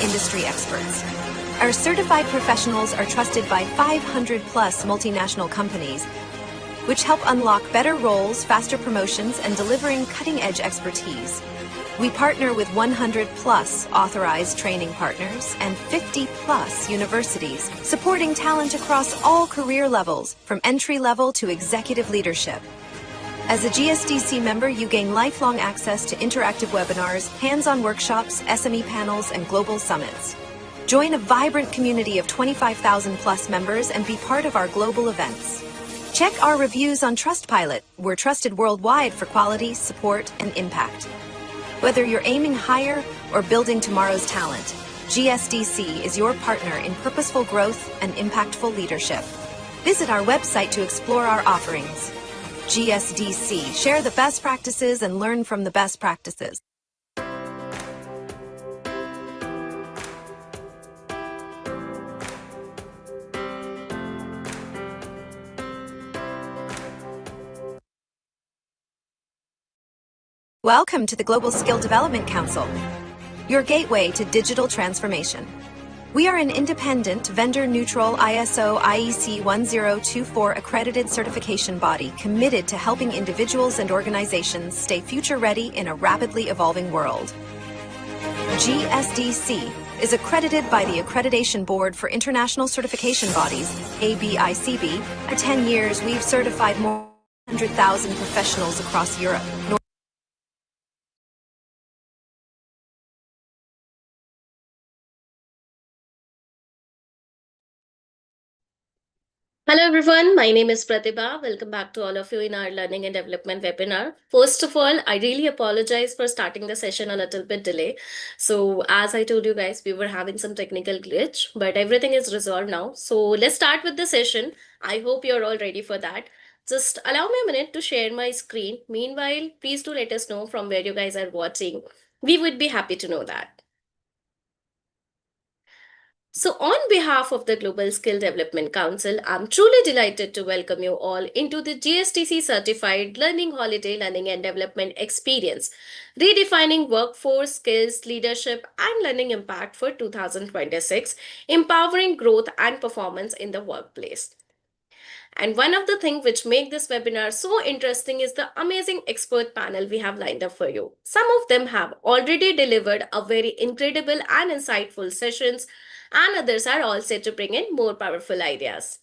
industry experts. Our certified professionals are trusted by 500 plus multinational companies, which help unlock better roles, faster promotions, and delivering cutting-edge expertise. We partner with 100 plus authorized training partners and 50 plus universities, supporting talent across all career levels, from entry level to executive leadership. As a GSDC member, you gain lifelong access to interactive webinars, hands-on workshops, SME panels, and global summits. Join a vibrant community of 25,000 plus members and be part of our global events. Check our reviews on Trustpilot. We're trusted worldwide for quality, support, and impact. Whether you're aiming higher or building tomorrow's talent, GSDC is your partner in purposeful growth and impactful leadership. Visit our website to explore our offerings. GSDC, share the best practices and learn from the best practices. Welcome to the Global Skill Development Council, your gateway to digital transformation. We are an independent, vendor-neutral ISO IEC 1024 accredited certification body committed to helping individuals and organizations stay future-ready in a rapidly evolving world. GSDC is accredited by the Accreditation Board for International Certification Bodies, ABICB. For 10 years, we've certified more than 100,000 professionals across Europe, Hello everyone, my name is Pratibha. Welcome back to all of you in our Learning and Development webinar. First of all, I really apologize for starting the session a little bit delay. So as I told you guys, we were having some technical glitch, but everything is resolved now. So let's start with the session. I hope you're all ready for that. Just allow me a minute to share my screen. Meanwhile, please do let us know from where you guys are watching. We would be happy to know that. So on behalf of the Global Skill Development Council, I'm truly delighted to welcome you all into the GSTC Certified Learning Holiday Learning and Development Experience, redefining workforce skills, leadership, and learning impact for 2026, empowering growth and performance in the workplace. And one of the things which make this webinar so interesting is the amazing expert panel we have lined up for you. Some of them have already delivered a very incredible and insightful sessions, and others are all set to bring in more powerful ideas.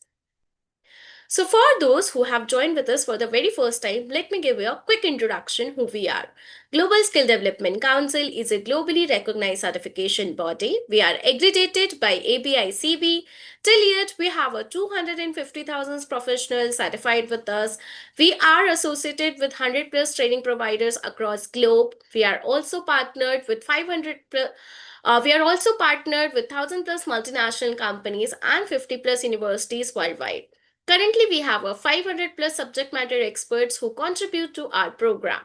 So for those who have joined with us for the very first time, let me give you a quick introduction who we are. Global Skill Development Council is a globally recognized certification body. We are accredited by ABICB. Till yet, we have a 250,000 professionals certified with us. We are associated with 100 plus training providers across globe. We are also partnered with 500 plus we are also partnered with 1,000 plus multinational companies and 50 plus universities worldwide. Currently, we have a 500 plus subject matter experts who contribute to our program.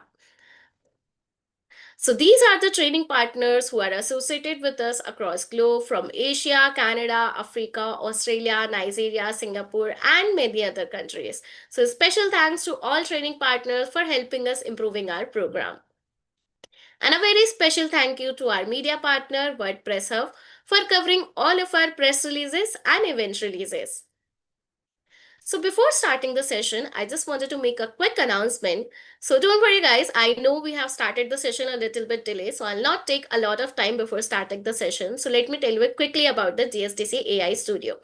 So these are the training partners who are associated with us across globe from Asia, Canada, Africa, Australia, Nigeria, Singapore, and many other countries. So special thanks to all training partners for helping us improving our program. And a very special thank you to our media partner, WordPress Hub, for covering all of our press releases and event releases. So before starting the session, I just wanted to make a quick announcement. So don't worry guys, I know we have started the session a little bit delayed, so I'll not take a lot of time before starting the session. So let me tell you quickly about the GSDC AI Studio.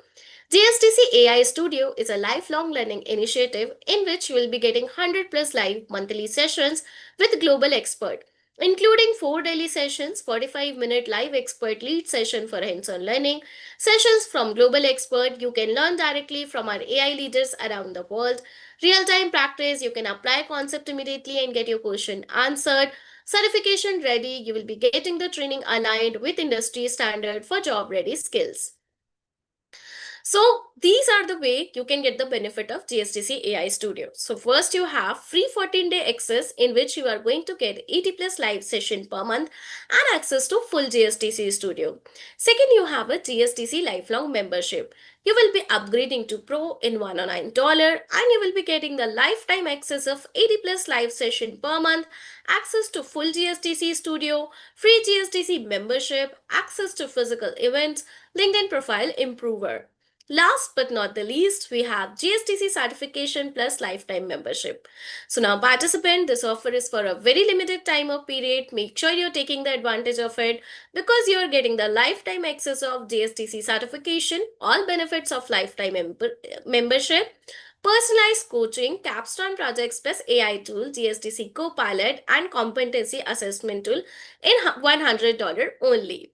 GSDC AI Studio is a lifelong learning initiative in which you will be getting 100 plus live monthly sessions with global experts, including 4 daily sessions, 45-minute live expert lead session for hands-on learning, sessions from global expert. You can learn directly from our AI leaders around the world, real-time practice. You can apply concept immediately and get your question answered. Certification ready. You will be getting the training aligned with industry standard for job-ready skills. So these are the way you can get the benefit of GSDC AI Studio. So first you have free 14-day access in which you are going to get 80 plus live session per month and access to full GSDC Studio. Second, you have a GSDC lifelong membership. You will be upgrading to Pro in $109 and you will be getting the lifetime access of 80 plus live session per month, access to full GSDC Studio, free GSDC membership, access to physical events, LinkedIn profile improver. Last but not the least, we have GSTC certification plus lifetime membership. So now participant, this offer is for a very limited time of period. Make sure you're taking the advantage of it because you're getting the lifetime access of GSTC certification, all benefits of lifetime membership, personalized coaching, capstone projects plus AI tool, GSTC Copilot and competency assessment tool in $100 only.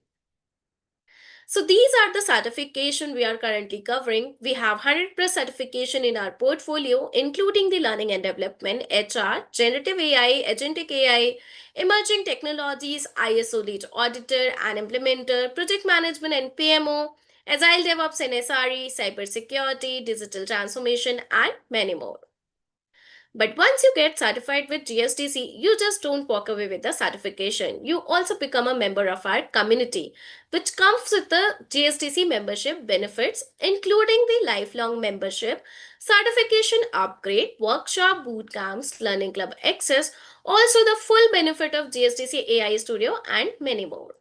So these are the certification we are currently covering. We have 100 plus certification in our portfolio, including the learning and development, HR, generative AI, agentic AI, emerging technologies, ISO lead auditor and implementer, project management and PMO, Agile DevOps and SRE, cybersecurity, digital transformation, and many more. But once you get certified with GSDC, you just don't walk away with the certification. You also become a member of our community, which comes with the GSDC membership benefits, including the lifelong membership, certification upgrade, workshop, boot camps, learning club access, also the full benefit of GSDC AI Studio, and many more.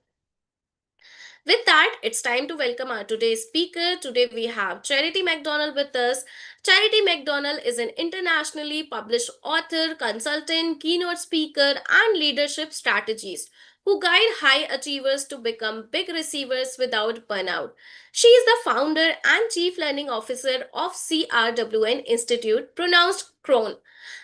With that, it's time to welcome our today's speaker. Today we have Charity McDonald with us. Charity McDonald is an internationally published author, consultant, keynote speaker, and leadership strategist who guide high achievers to become big receivers without burnout. She is the founder and chief learning officer of CRWN Institute, pronounced Crone,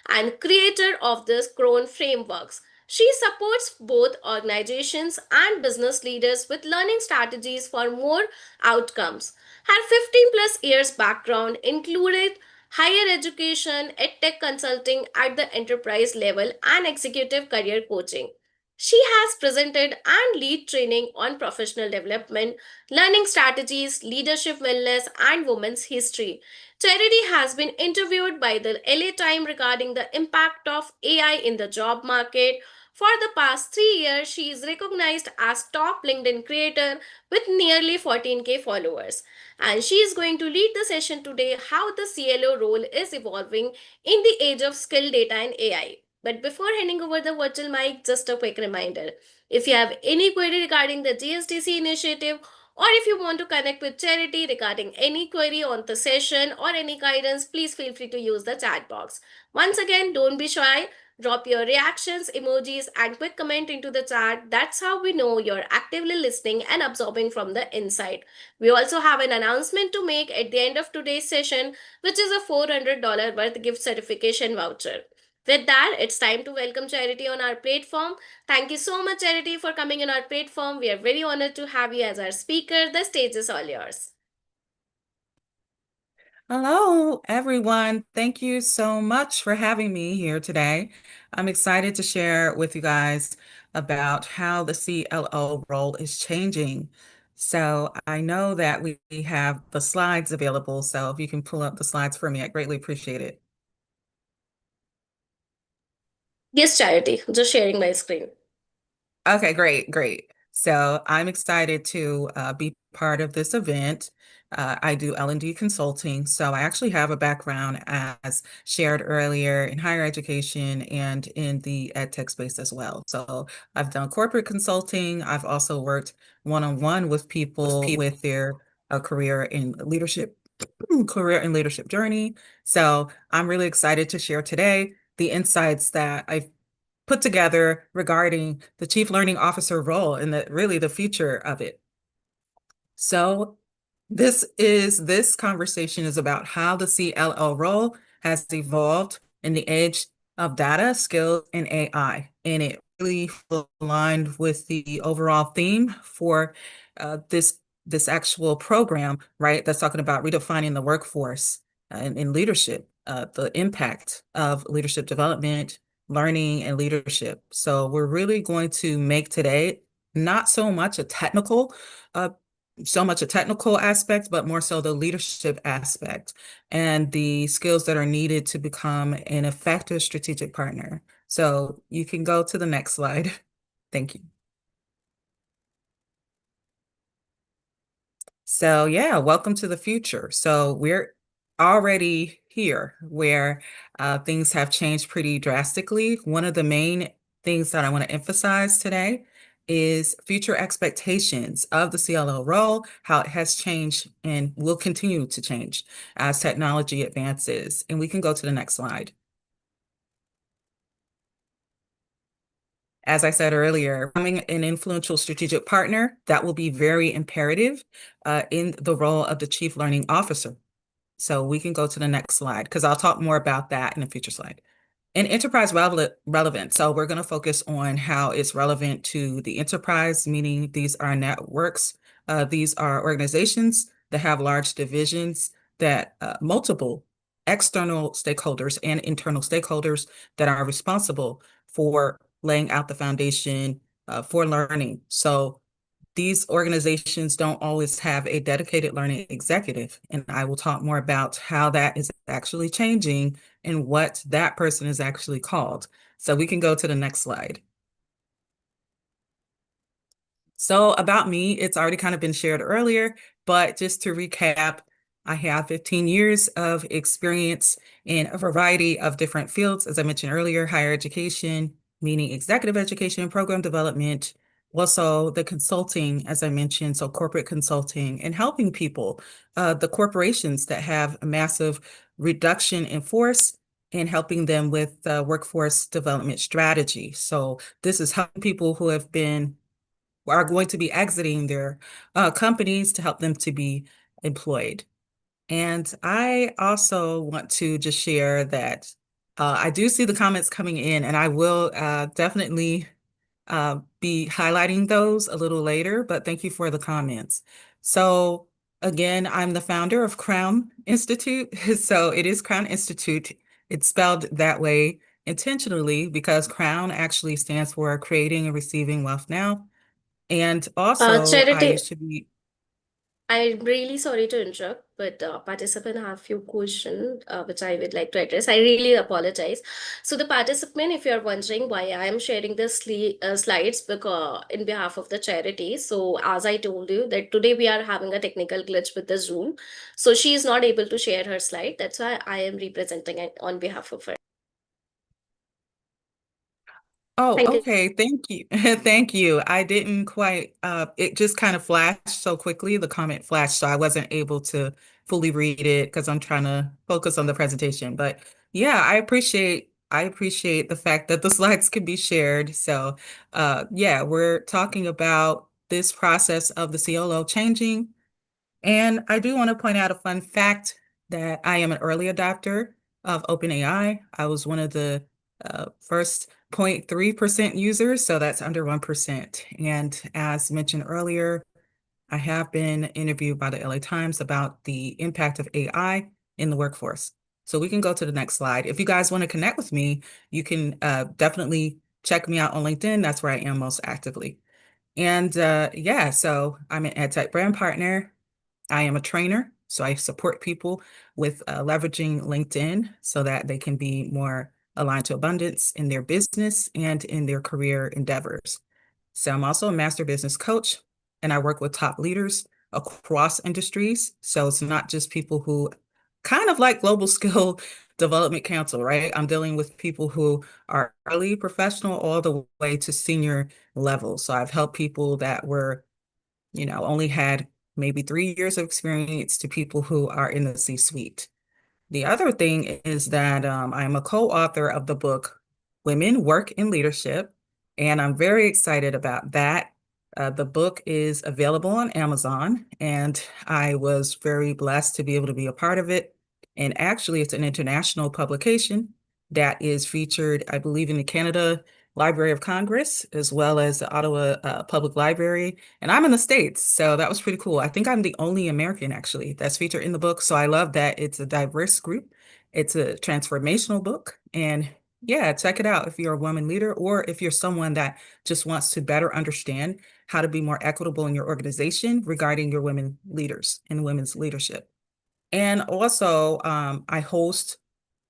and creator of the Crone frameworks. She supports both organizations and business leaders with learning strategies for more outcomes. Her 15 plus years background included higher education, edtech consulting at the enterprise level, and executive career coaching. She has presented and lead training on professional development, learning strategies, leadership wellness, and women's history. Charity has been interviewed by the LA Times regarding the impact of AI in the job market. For the past 3 years, she is recognized as top LinkedIn creator with nearly 14K followers. And she is going to lead the session today how the CLO role is evolving in the age of skill data and AI. But before handing over the virtual mic, just a quick reminder. If you have any query regarding the GSTC initiative or if you want to connect with Charity regarding any query on the session or any guidance, please feel free to use the chat box. Once again, don't be shy. Drop your reactions, emojis, and quick comment into the chat. That's how we know you're actively listening and absorbing from the inside. We also have an announcement to make at the end of today's session, which is a $400 worth gift certification voucher. With that, it's time to welcome Charity on our platform. Thank you so much, Charity, for coming on our platform. We are very honored to have you as our speaker. The stage is all yours. Hello, everyone. Thank you so much for having me here today. I'm excited to share with you guys about how the CLO role is changing. So I know that we have the slides available, so if you can pull up the slides for me, I greatly appreciate it. Yes, Charity, just sharing my screen. Okay, great. So I'm excited to be part of this event. I do L&D consulting, so I actually have a background as shared earlier in higher education and in the ed tech space as well. So I've done corporate consulting. I've also worked one-on-one with people with their career in leadership journey. So I'm really excited to share today the insights that I've put together regarding the Chief Learning Officer role and really the future of it. So this conversation is about how the CLO role has evolved in the age of data, skills, and AI. And it really aligned with the overall theme for this actual program, right? That's talking about redefining the workforce and leadership, the impact of leadership development, learning, and leadership. So we're really going to make today not so much a technical so much a technical aspect, but more so the leadership aspect and the skills that are needed to become an effective strategic partner. So you can go to the next slide. Thank you. So yeah, welcome to the future. So we're already here where things have changed pretty drastically. One of the main things that I want to emphasize today is future expectations of the CLO role, how it has changed and will continue to change as technology advances. And we can go to the next slide. As I said earlier, becoming an influential strategic partner, that will be very imperative in the role of the Chief Learning Officer. So we can go to the next slide because I'll talk more about that in a future slide. And enterprise relevant. So we're going to focus on how it's relevant to the enterprise, meaning these are networks. These are organizations that have large divisions that multiple external stakeholders and internal stakeholders that are responsible for laying out the foundation for learning. So these organizations don't always have a dedicated learning executive, and I will talk more about how that is actually changing and what that person is actually called. So we can go to the next slide. So about me, it's already kind of been shared earlier, but just to recap, I have 15 years of experience in a variety of different fields. As I mentioned earlier, higher education, meaning executive education and program development, also the consulting, as I mentioned, so corporate consulting and helping people, the corporations that have a massive reduction in force and helping them with workforce development strategy. So this is helping people who are going to be exiting their companies to help them to be employed. And I also want to just share that I do see the comments coming in, and I will definitely be highlighting those a little later, but thank you for the comments. So again, I'm the founder of Crown Institute. So it is Crown Institute. It's spelled that way intentionally because Crown actually stands for Creating and Receiving Wealth Now. And also, I Charity, used to be, I'm really sorry to interrupt, but participant have few questions which I would like to address. I really apologize. So the participant, if you're wondering why I am sharing the slides because in behalf of the charity. So as I told you that today we are having a technical glitch with the Zoom. So she is not able to share her slide. That's why I am representing it on behalf of her. oh, Thank you. okay. Thank you. Thank you. I didn't quite, it just kind of flashed so quickly. The comment flashed, so I wasn't able to fully read it because I'm trying to focus on the presentation. But yeah, I appreciate the fact that the slides can be shared. So yeah, we're talking about this process of the CLO changing. And I do want to point out a fun fact that I am an early adopter of OpenAI. I was one of the first 0.3% users, so that's under 1%. And as mentioned earlier, I have been interviewed by the LA Times about the impact of AI in the workforce. So we can go to the next slide. If you guys want to connect with me, you can definitely check me out on LinkedIn. That's where I am most actively. And yeah, so I'm an EdTech brand partner. I am a trainer, so I support people with leveraging LinkedIn so that they can be more aligned to abundance in their business and in their career endeavors. So I'm also a master business coach, and I work with top leaders across industries. So it's not just people who kind of like global skill development council, right? I'm dealing with people who are early professional all the way to senior level. So I've helped people that were only had maybe 3 years of experience to people who are in the C-suite. The other thing is that I'm a co-author of the book Women, Work, and Leadership, and I'm very excited about that. The book is available on Amazon, and I was very blessed to be able to be a part of it. And actually, it's an international publication that is featured, I believe, in the Canada Library of Congress, as well as the Ottawa Public Library. And I'm in the States, so that was pretty cool. I think I'm the only American actually that's featured in the book. So I love that it's a diverse group. It's a transformational book. And yeah, check it out if you're a woman leader or if you're someone that just wants to better understand how to be more equitable in your organization regarding your women leaders and women's leadership. And also, I host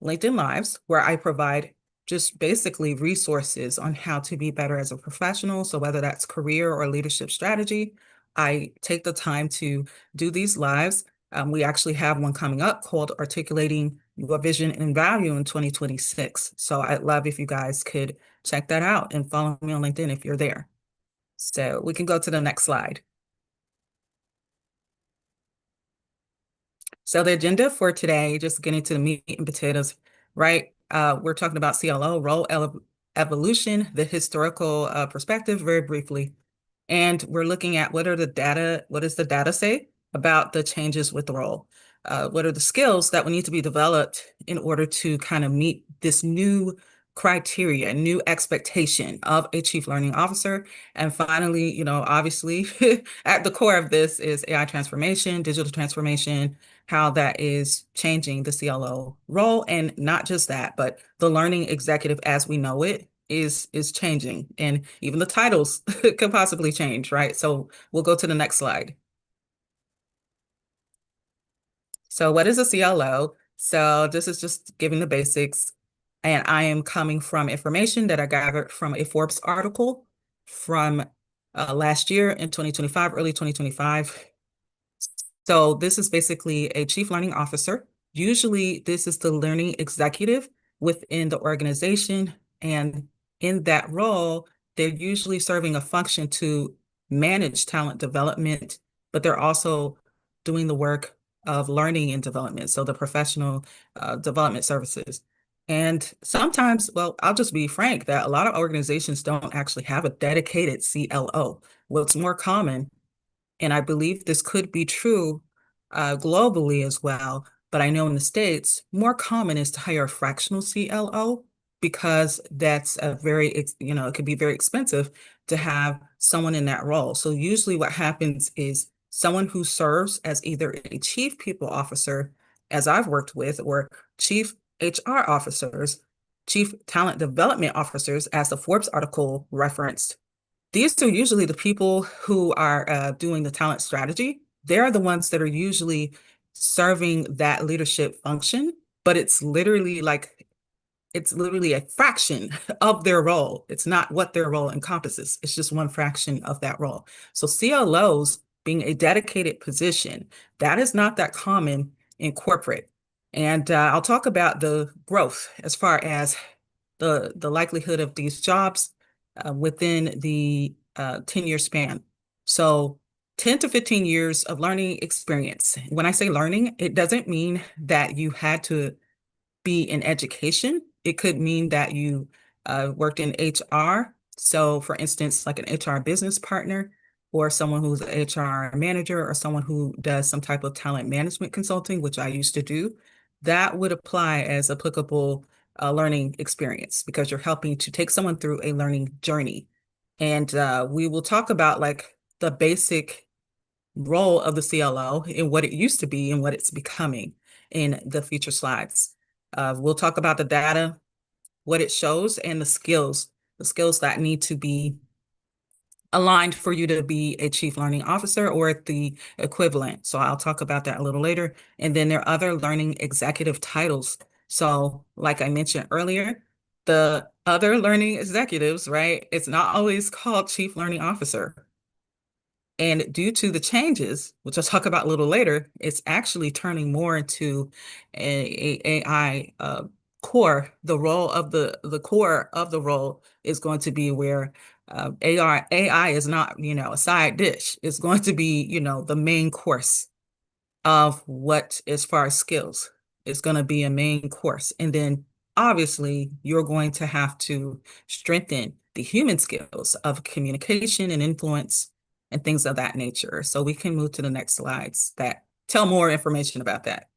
LinkedIn Lives where I provide just basically resources on how to be better as a professional. So whether that's career or leadership strategy, I take the time to do these lives. We actually have one coming up called Articulating Your Vision and Value in 2026. So I'd love if you guys could check that out and follow me on LinkedIn if you're there. So we can go to the next slide. So the agenda for today, just getting to the meat and potatoes, right? We're talking about CLO, evolution, the historical perspective, very briefly. And we're looking at what does the data say about the changes with the role? What are the skills that will need to be developed in order to kind of meet this new criteria, new expectation of a chief learning officer? And finally, obviously at the core of this is AI transformation, digital transformation, how that is changing the CLO role. And not just that, but the learning executive as we know it is changing, and even the titles could possibly change, right? So we'll go to the next slide. So what is a CLO? So this is just giving the basics, and I am coming from information that I gathered from a Forbes article from last year in 2025, early 2025. So this is basically a chief learning officer. Usually this is the learning executive within the organization, and in that role, they're usually serving a function to manage talent development, but they're also doing the work of learning and development, so the professional development services. And sometimes, well, I'll just be frank that a lot of organizations don't actually have a dedicated CLO. What's more common, and I believe this could be true globally as well, but I know in the States, more common is to hire a fractional CLO because that's it could be very expensive to have someone in that role. So usually what happens is someone who serves as either a chief people officer, as I've worked with, or chief HR officers, chief talent development officers, as the Forbes article referenced. These are usually the people who are doing the talent strategy. They're the ones that are usually serving that leadership function, but it's literally a fraction of their role. It's not what their role encompasses. It's just one fraction of that role. So CLOs being a dedicated position, that is not that common in corporate. And I'll talk about the growth as far as the likelihood of these jobs within the 10-year span. So 10 to 15 years of learning experience. When I say learning, it doesn't mean that you had to be in education. It could mean that you worked in HR. So for instance, like an HR business partner, or someone who's an HR manager, or someone who does some type of talent management consulting, which I used to do, that would apply as applicable learning experience because you're helping to take someone through a learning journey. And we will talk about like the basic role of the CLO and what it used to be and what it's becoming in the future slides. We'll talk about the data, what it shows, and the skills that need to be aligned for you to be a chief learning officer or the equivalent. So I'll talk about that a little later. And then there are other learning executive titles. So like I mentioned earlier, the other learning executives, right? It's not always called chief learning officer. And due to the changes, which I'll talk about a little later, it's actually turning more into a AI core. The role of the core of the role is going to be where AI is not, a side dish. It's going to be, the main course of what, as far as skills, is going to be a main course. And then obviously you're going to have to strengthen the human skills of communication and influence and things of that nature. So we can move to the next slides that tell more information about that.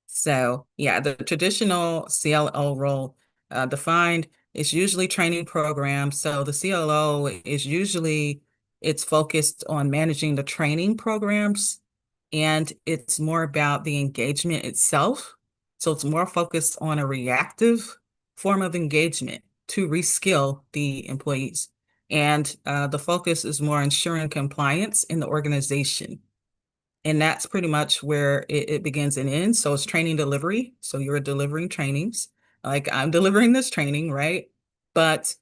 So yeah, the traditional CLO role defined is usually training programs. So the CLO is usually, it's focused on managing the training programs, and it's more about the engagement itself. So it's more focused on a reactive form of engagement to reskill the employees. And the focus is more ensuring compliance in the organization. And that's pretty much where it begins and ends. So it's training delivery. So you're delivering trainings, like I'm delivering this training, right? But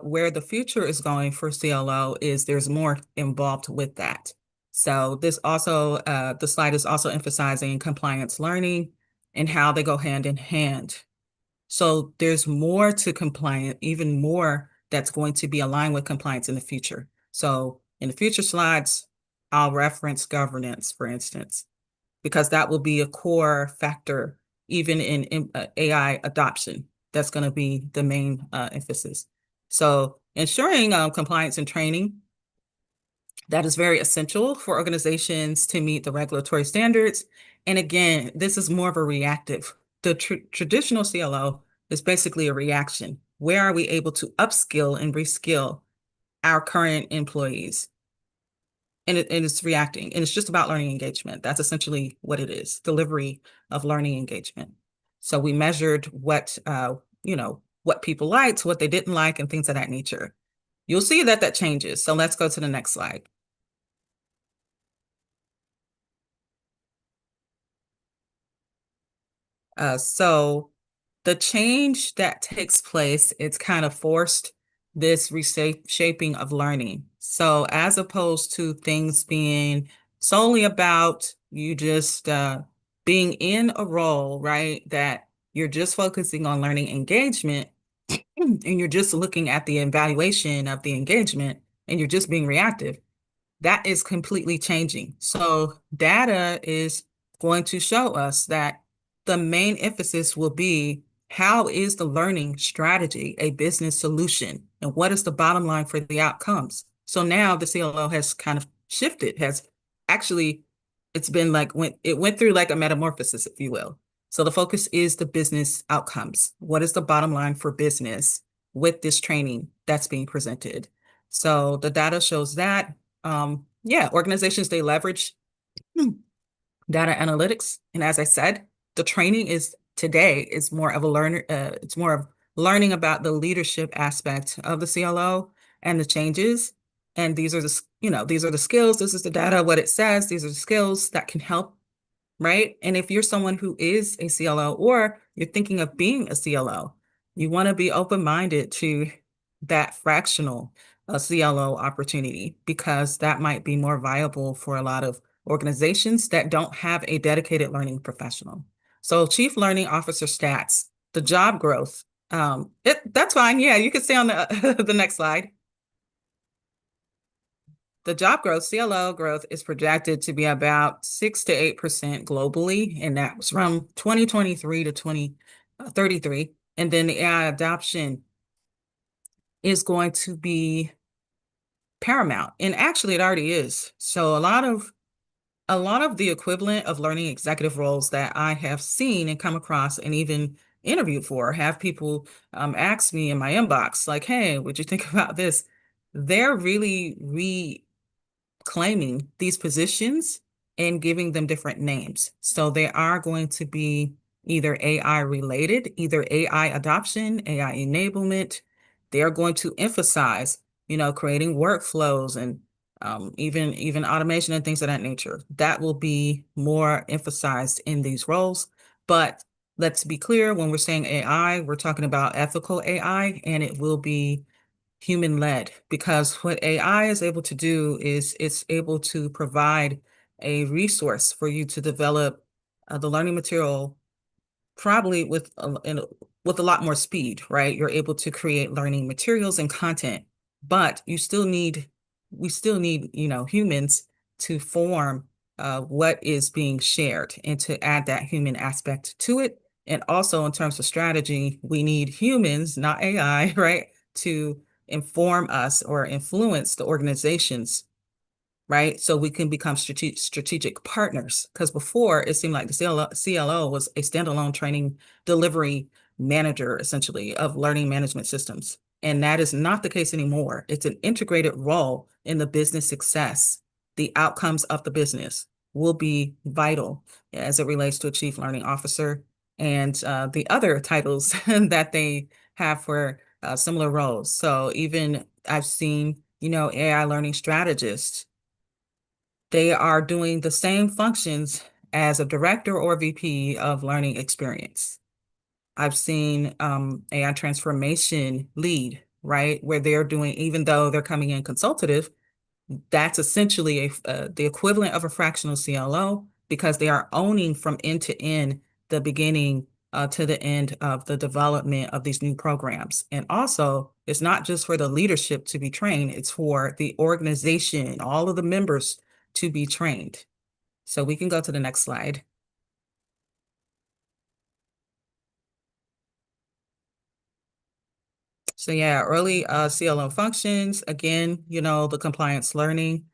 where the future is going for CLO is there's more involved with that. So this also, the slide is also emphasizing compliance learning and how they go hand in hand. So there's more to compliant, even more that's going to be aligned with compliance in the future. So in the future slides, I'll reference governance, for instance, because that will be a core factor even in AI adoption. That's going to be the main emphasis. So ensuring compliance and training, that is very essential for organizations to meet the regulatory standards. And again, this is more of a reactive. The traditional CLO is basically a reaction. Where are we able to upskill and reskill our current employees? And it's reacting, and it's just about learning engagement. That's essentially what it is, delivery of learning engagement. So we measured what, what people liked, what they didn't like, and things of that nature. You'll see that changes. So let's go to the next slide. So the change that takes place, it's kind of forced this reshaping of learning. So as opposed to things being solely about you just being in a role, right, that you're just focusing on learning engagement and you're just looking at the evaluation of the engagement and you're just being reactive, that is completely changing. So data is going to show us that the main emphasis will be how is the learning strategy a business solution and what is the bottom line for the outcomes? So now the CLO has kind of shifted, has actually, it's been like, it went through like a metamorphosis, if you will. So the focus is the business outcomes. What is the bottom line for business with this training that's being presented? So the data shows that organizations, they leverage data analytics. And as I said, the training today is more of a learner, it's more of learning about the leadership aspect of the CLO and the changes. And these are these are the skills, this is the data, what it says, these are the skills that can help, right? And if you're someone who is a CLO or you're thinking of being a CLO, you want to be open-minded to that fractional CLO opportunity, because that might be more viable for a lot of organizations that don't have a dedicated learning professional. So Chief Learning Officer stats, the job growth, that's fine. Yeah, you can stay on the, the next slide. The job growth, CLO growth, is projected to be about 6 to 8% globally, and that was from 2023 to 2033. And then the AI adoption is going to be paramount, and actually it already is. So a lot of the equivalent of learning executive roles that I have seen and come across and even interviewed for, have people ask me in my inbox, like, hey, what'd you think about this? They're really reclaiming these positions and giving them different names. So they are going to be either AI related, either AI adoption, AI enablement. They're going to emphasize, creating workflows and even automation and things of that nature. That will be more emphasized in these roles. But let's be clear, when we're saying AI, we're talking about ethical AI, and it will be human-led, because what AI is able to do is it's able to provide a resource for you to develop the learning material, probably with a lot more speed, right? You're able to create learning materials and content, but we still need, humans to form what is being shared and to add that human aspect to it. And also in terms of strategy, we need humans, not AI, right, to inform us or influence the organizations, right? So we can become strategic partners. Because before, it seemed like the CLO was a standalone training delivery manager, essentially, of learning management systems. And that is not the case anymore. It's an integrated role in the business success. The outcomes of the business will be vital as it relates to a chief learning officer. and the other titles that they have for similar roles. So even I've seen, AI learning strategists. They are doing the same functions as a director or VP of learning experience. I've seen AI transformation lead, right? Where they're doing, even though they're coming in consultative, that's essentially the equivalent of a fractional CLO because they are owning from end to end the beginning to the end of the development of these new programs. And also, it's not just for the leadership to be trained, it's for the organization, all of the members to be trained. So we can go to the next slide. So yeah, early CLO functions, again, the compliance learning,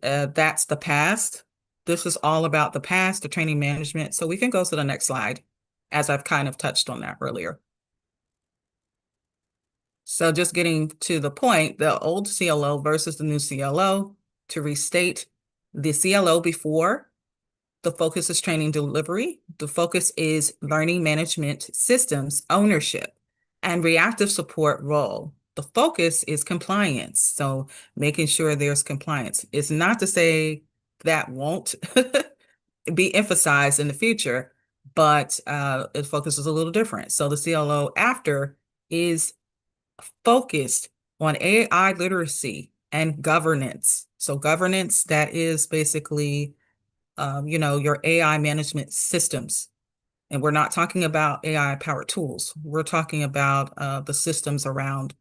that's the past. This is all about the past, the training management. So we can go to the next slide, as I've kind of touched on that earlier. So just getting to the point, the old CLO versus the new CLO, to restate, the CLO before, the focus is training delivery. The focus is learning management systems, ownership, and reactive support role. The focus is compliance. So making sure there's compliance. It's not to say that won't be emphasized in the future, but it focuses a little different. So the CLO after is focused on AI literacy and governance. So governance, that is basically your AI management systems. And we're not talking about AI powered tools. We're talking about the systems around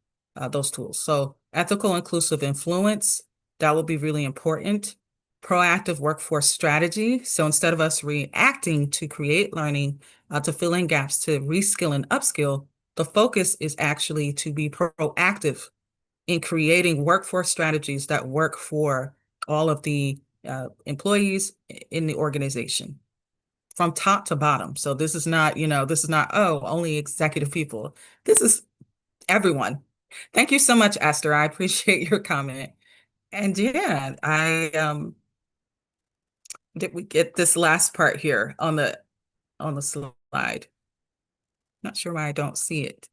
those tools. So ethical, inclusive influence, that will be really important. Proactive workforce strategy. So instead of us reacting to create learning, to fill in gaps, to reskill and upskill, the focus is actually to be proactive in creating workforce strategies that work for all of the employees in the organization from top to bottom. So this is not, oh, only executive people. This is everyone. Thank you so much, Esther. I appreciate your comment. And yeah, did we get this last part here on the slide? Not sure why I don't see it.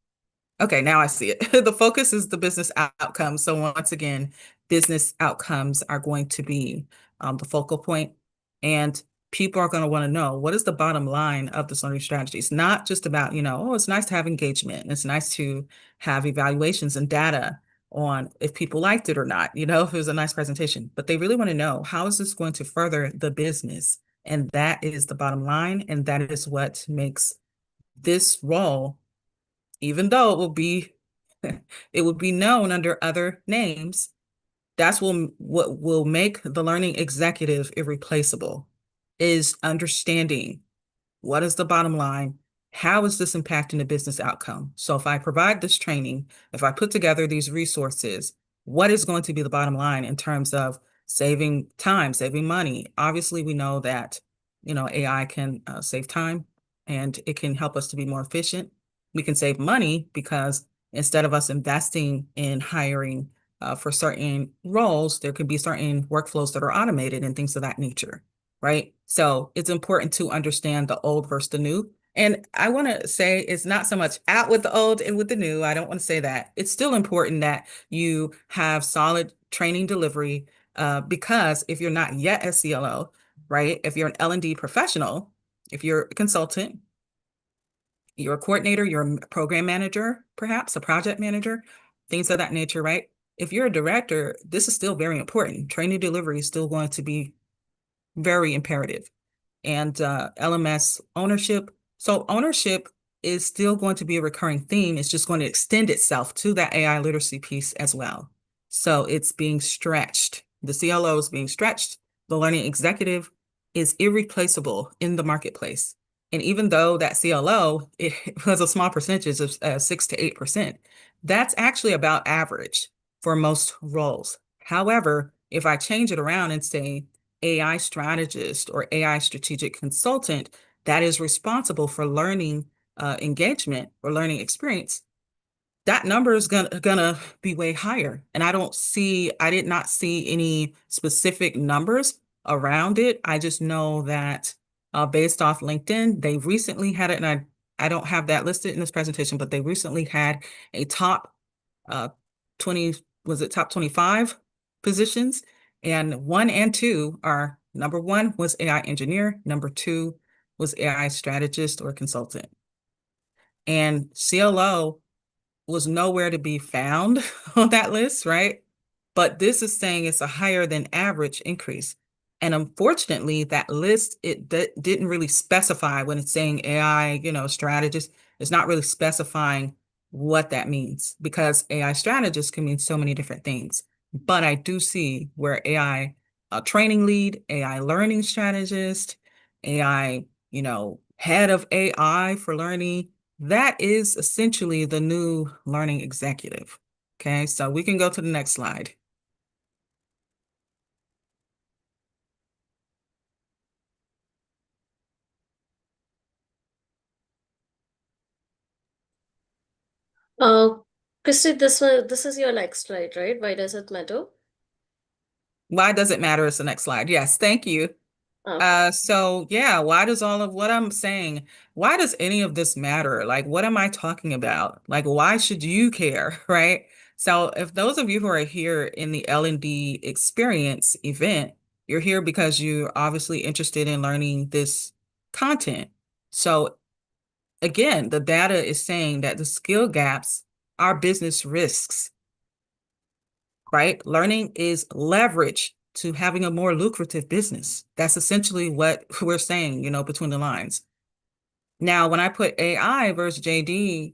Okay, now I see it. The focus is the business outcomes. So once again, business outcomes are going to be the focal point, and people are going to want to know what is the bottom line of this learning strategy. It's not just about, oh, it's nice to have engagement. It's nice to have evaluations and data on if people liked it or not, if it was a nice presentation, but they really want to know, how is this going to further the business? And that is the bottom line. And that is what makes this role, even though it will be known under other names, that's what will make the learning executive irreplaceable, is understanding what is the bottom line, how is this impacting the business outcome. So if I provide this training, if I put together these resources, what is going to be the bottom line in terms of saving time, saving money? Obviously, we know that AI can save time, and it can help us to be more efficient. We can save money because instead of us investing in hiring for certain roles, there could be certain workflows that are automated and things of that nature, right? So it's important to understand the old versus the new. And I want to say it's not so much out with the old and with the new. I don't want to say that. It's still important that you have solid training delivery, because if you're not yet a CLO, right? If you're an L&D professional, if you're a consultant, you're a coordinator, you're a program manager, perhaps a project manager, things of that nature, right? If you're a director, this is still very important. Training delivery is still going to be very imperative. And LMS ownership. So ownership is still going to be a recurring theme. It's just going to extend itself to that AI literacy piece as well. So it's being stretched. The CLO is being stretched. The learning executive is irreplaceable in the marketplace. And even though that CLO, it was a small percentage of 6 to 8%, that's actually about average for most roles. However, if I change it around and say AI strategist or AI strategic consultant that is responsible for learning engagement or learning experience, that number is gonna be way higher. And I did not see any specific numbers around it. I just know that based off LinkedIn. They recently had it, and I don't have that listed in this presentation, but they recently had a top 20, was it top 25 positions? And 1 and 2 are, number 1 was AI engineer, number 2 was AI strategist or consultant. And CLO was nowhere to be found on that list, right? But this is saying it's a higher than average increase. And unfortunately, that list, it didn't really specify when it's saying AI, strategist, it's not really specifying what that means, because AI strategist can mean so many different things. But I do see where AI training lead, AI learning strategist, AI, head of AI for learning, that is essentially the new learning executive. Okay, so we can go to the next slide. Uh, Christy, this is your next slide, right? Why does it matter? Why does it matter is the next slide. Yes, thank you. Okay. So yeah, why does all of what I'm saying, why does any of this matter? Like, what am I talking about? Like, why should you care, right? So if those of you who are here in the L&D experience event, you're here because you're obviously interested in learning this content. So again, the data is saying that the skill gaps are business risks, right? Learning is leverage to having a more lucrative business. That's essentially what we're saying, between the lines. Now, when I put AI versus JD,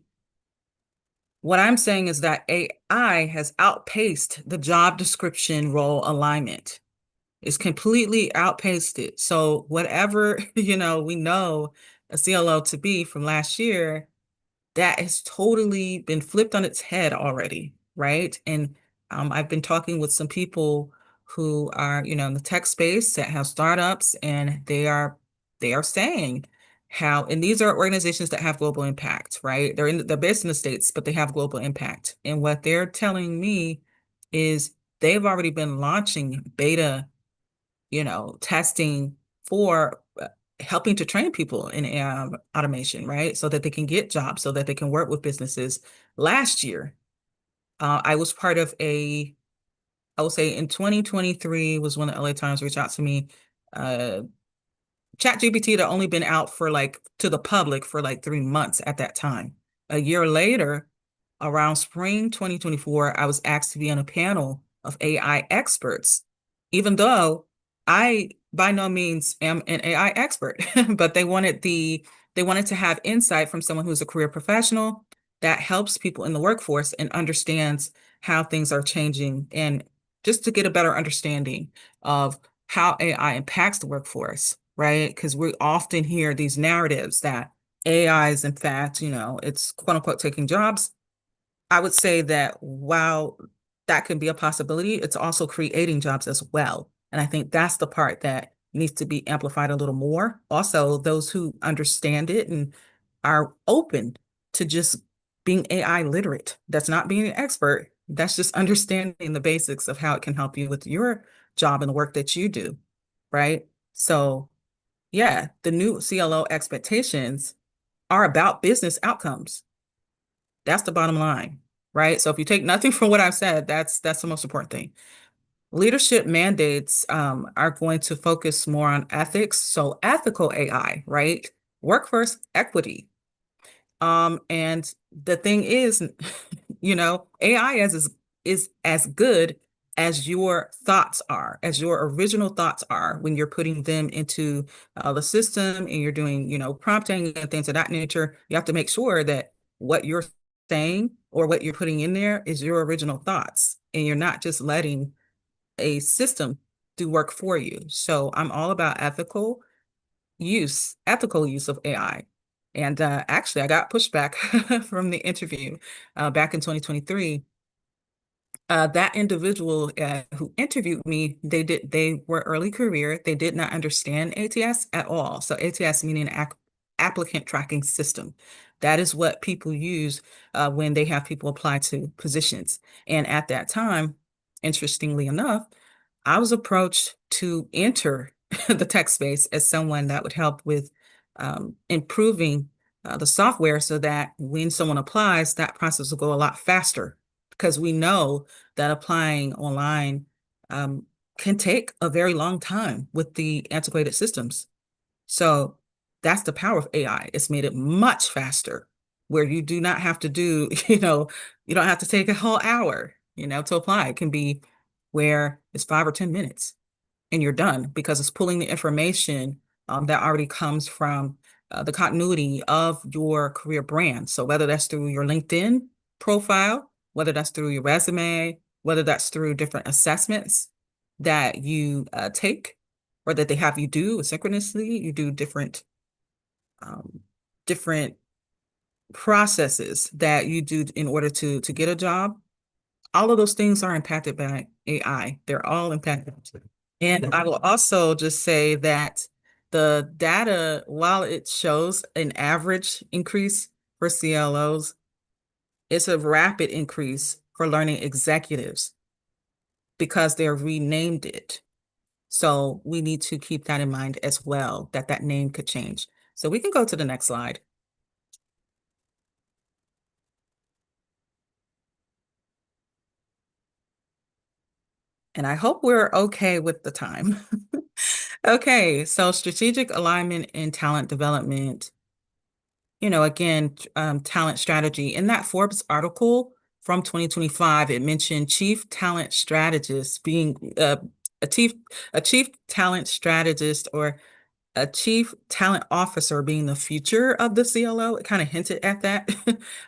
what I'm saying is that AI has outpaced the job description role alignment. It's completely outpaced it. So whatever, we know a CLO to be from last year, that has totally been flipped on its head already, right? And I've been talking with some people who are, in the tech space that have startups, and they are saying how, and these are organizations that have global impact, right? They're based in the States, but they have global impact. And what they're telling me is they've already been launching beta, testing for helping to train people in AI automation, right? So that they can get jobs, so that they can work with businesses. Last year, I was part of I will say in 2023 was when the LA Times reached out to me. Uh, ChatGPT had only been out for to the public for 3 months at that time. A year later, around spring 2024, I was asked to be on a panel of AI experts, even though I by no means am an AI expert, but they wanted to have insight from someone who's a career professional that helps people in the workforce and understands how things are changing, and just to get a better understanding of how AI impacts the workforce, right? Because we often hear these narratives that AI is in fact, it's quote unquote taking jobs. I would say that while that can be a possibility, it's also creating jobs as well. And I think that's the part that needs to be amplified a little more. Also, those who understand it and are open to just being AI literate. That's not being an expert. That's just understanding the basics of how it can help you with your job and the work that you do, right? So, yeah, the new CLO expectations are about business outcomes. That's the bottom line, right? So if you take nothing from what I've said, that's the most important thing. Leadership mandates are going to focus more on ethics, so ethical AI, right? Workforce equity. And the thing is, AI is as good as your thoughts are, as your original thoughts are when you're putting them into the system and you're doing, prompting and things of that nature. You have to make sure that what you're saying or what you're putting in there is your original thoughts, and you're not just letting a system do work for you. So I'm all about ethical use of AI. And actually, I got pushback from the interview back in 2023. That individual who interviewed me, they were early career. They did not understand ATS at all. So ATS meaning applicant tracking system. That is what people use when they have people apply to positions. And at that time, interestingly enough, I was approached to enter the tech space as someone that would help with improving the software so that when someone applies, that process will go a lot faster because we know that applying online um, can take a very long time with the antiquated systems. So that's the power of AI. It's made it much faster where you do not have to do, you don't have to take a whole hour, to apply. It can be where it's 5 or 10 minutes and you're done because it's pulling the information that already comes from the continuity of your career brand. So whether that's through your LinkedIn profile, whether that's through your resume, whether that's through different assessments that you take or that they have you do synchronously, you do um, different processes that you do in order to get a job. All of those things are impacted by AI. They're all impacted. And I will also just say that the data, while it shows an average increase for CLOs, it's a rapid increase for learning executives because they're renamed it. So we need to keep that in mind as well, that that name could change. So we can go to the next slide. And I hope we're okay with the time. Okay, so strategic alignment and talent development, again, talent strategy. In that Forbes article from 2025, it mentioned chief talent strategist being a chief a chief talent strategist or a chief talent officer being the future of the CLO. It kind of hinted at that.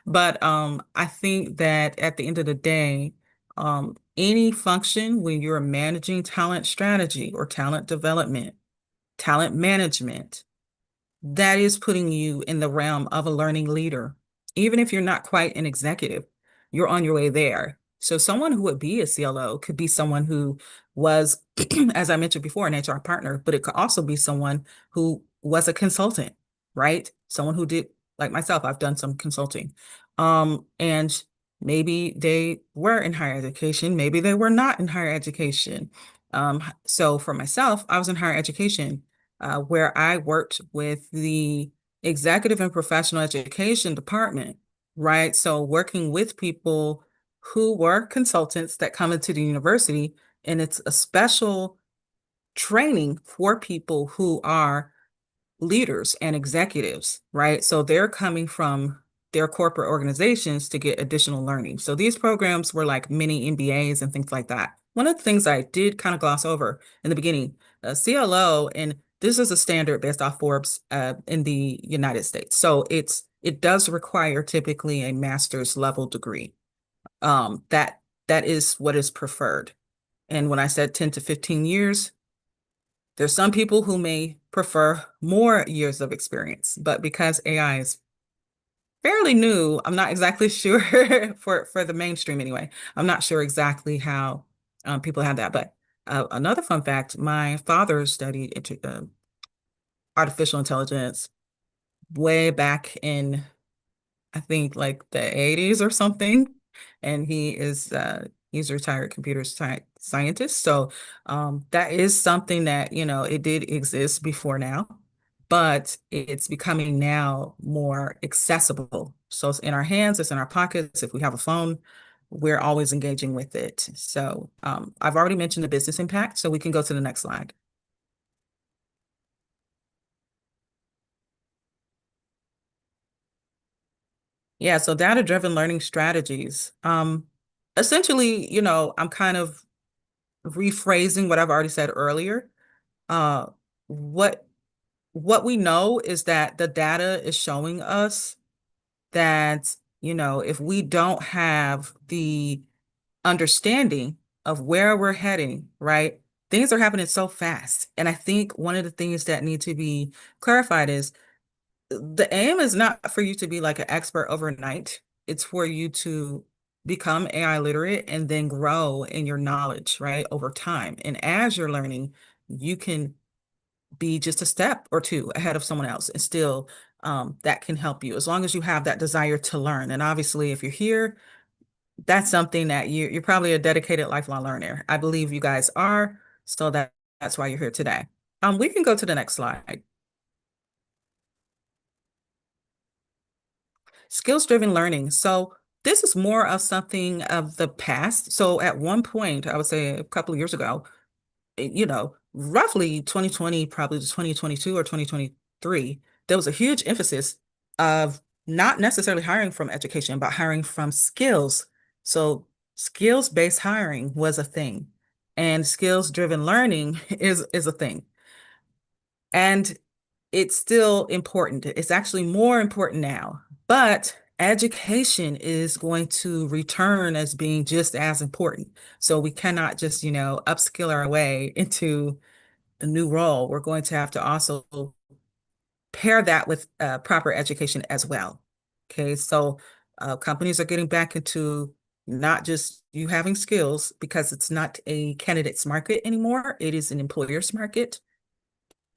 But I think that at the end of the day, any function when you're managing talent strategy or talent development, talent management, that is putting you in the realm of a learning leader. Even if you're not quite an executive, you're on your way there. So someone who would be a CLO could be someone who was, as I mentioned before, an HR partner, but it could also be someone who was a consultant, right? Someone who did, like myself, I've done some consulting. And maybe they were in higher education, maybe they were not in higher education. So for myself, I was in higher education where I worked with the executive and professional education department, right? So working with people who were consultants that come into the university, and it's a special training for people who are leaders and executives, right? So they're coming from their corporate organizations to get additional learning. So these programs were like mini MBAs and things like that. One of the things I did kind of gloss over in the beginning, CLO, and this is a standard based off Forbes in the United States. So it does require typically a master's level degree. That is what is preferred. And when I said 10 to 15 years, there's some people who may prefer more years of experience, but because AI is fairly new, I'm not exactly sure for the mainstream anyway. I'm not sure exactly how people have that. But another fun fact, my father studied artificial intelligence way back in I think like the 80s or something. And he's a retired scientist. So that is something that, it did exist before now, but it's becoming now more accessible. So it's in our hands, it's in our pockets. If we have a phone, we're always engaging with it. So I've already mentioned the business impact, so we can go to the next slide. Yeah, so data-driven learning strategies. Essentially, I'm kind of rephrasing what I've already said earlier. Uh, what what we know is that the data is showing us that, if we don't have the understanding of where we're heading, right? Things are happening so fast. And I think one of the things that need to be clarified is the aim is not for you to be like an expert overnight. It's for you to become AI literate and then grow in your knowledge, right, over time. And as you're learning, you can be just a step or two ahead of someone else, and still that can help you as long as you have that desire to learn. And obviously, if you're here, that's something that you're probably a dedicated lifelong learner. I believe you guys are, so that's why you're here today. We can go to the next slide. Skills-driven learning. So this is more of something of the past. So at one point, I would say a couple of years ago, roughly 2020, probably to 2022 or 2023, there was a huge emphasis of not necessarily hiring from education, but hiring from skills. So skills-based hiring was a thing, and skills-driven learning is a thing. And it's still important. It's actually more important now, but education is going to return as being just as important. So we cannot just, upskill our way into a new role. We're going to have to also pair that with proper education as well. Okay, so companies are getting back into not just you having skills because it's not a candidate's market anymore. It is an employer's market,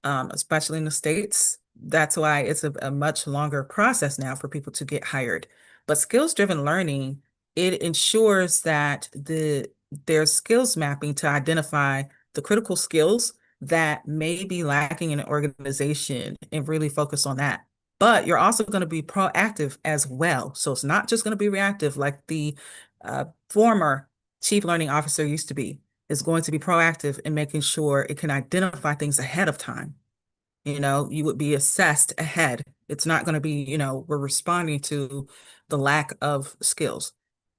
especially in the States. That's why it's a much longer process now for people to get hired. But skills-driven learning, it ensures that there's skills mapping to identify the critical skills that may be lacking in an organization and really focus on that. But you're also going to be proactive as well. So it's not just going to be reactive like the former chief learning officer used to be. Is going to be proactive in making sure it can identify things ahead of time. You would be assessed ahead. It's not going to be, we're responding to the lack of skills.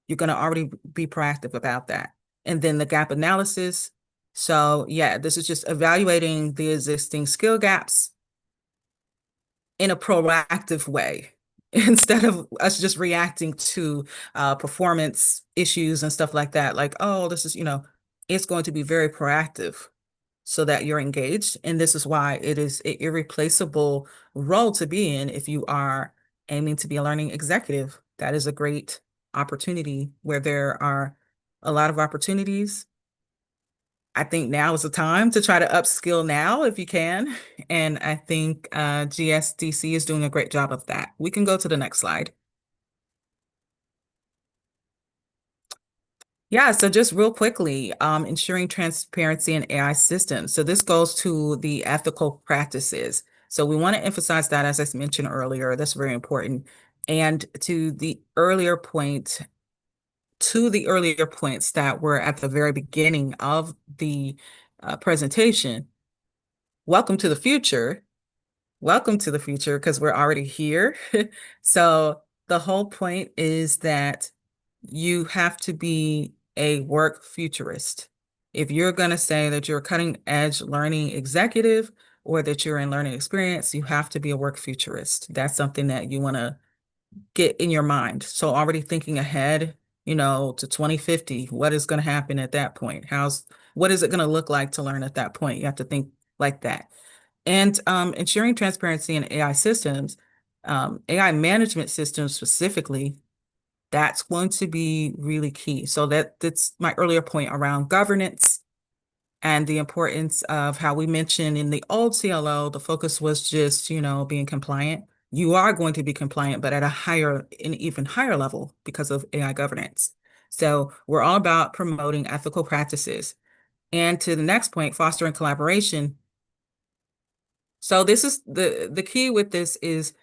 You're going to already be proactive about that. And then the gap analysis. So yeah, this is just evaluating the existing skill gaps in a proactive way instead of us just reacting to performance issues and stuff like that. Like, oh, this is, it's going to be very proactive so that you're engaged. And this is why it is an irreplaceable role to be in if you are aiming to be a learning executive. That is a great opportunity where there are a lot of opportunities. I think now is the time to try to upskill now if you can. And I think GSDC is doing a great job of that. We can go to the next slide. Yeah, so just real quickly, ensuring transparency in AI systems. So this goes to the ethical practices. So we want to emphasize that, as I mentioned earlier, that's very important. And to the earlier points that were at the very beginning of the presentation, welcome to the future. Welcome to the future because we're already here. So the whole point is that you have to be a work futurist. If you're going to say that you're a cutting edge learning executive or that you're in learning experience, you have to be a work futurist. That's something that you want to get in your mind. So already thinking ahead, to 2050, what is going to happen at that point? What is it going to look like to learn at that point? You have to think like that. And ensuring transparency in AI systems, AI management systems specifically, that's going to be really key. So that's my earlier point around governance and the importance of how we mentioned in the old CLO, the focus was just, being compliant. You are going to be compliant, but at an even higher level because of AI governance. So we're all about promoting ethical practices. And to the next point, fostering collaboration. So this is the key with this is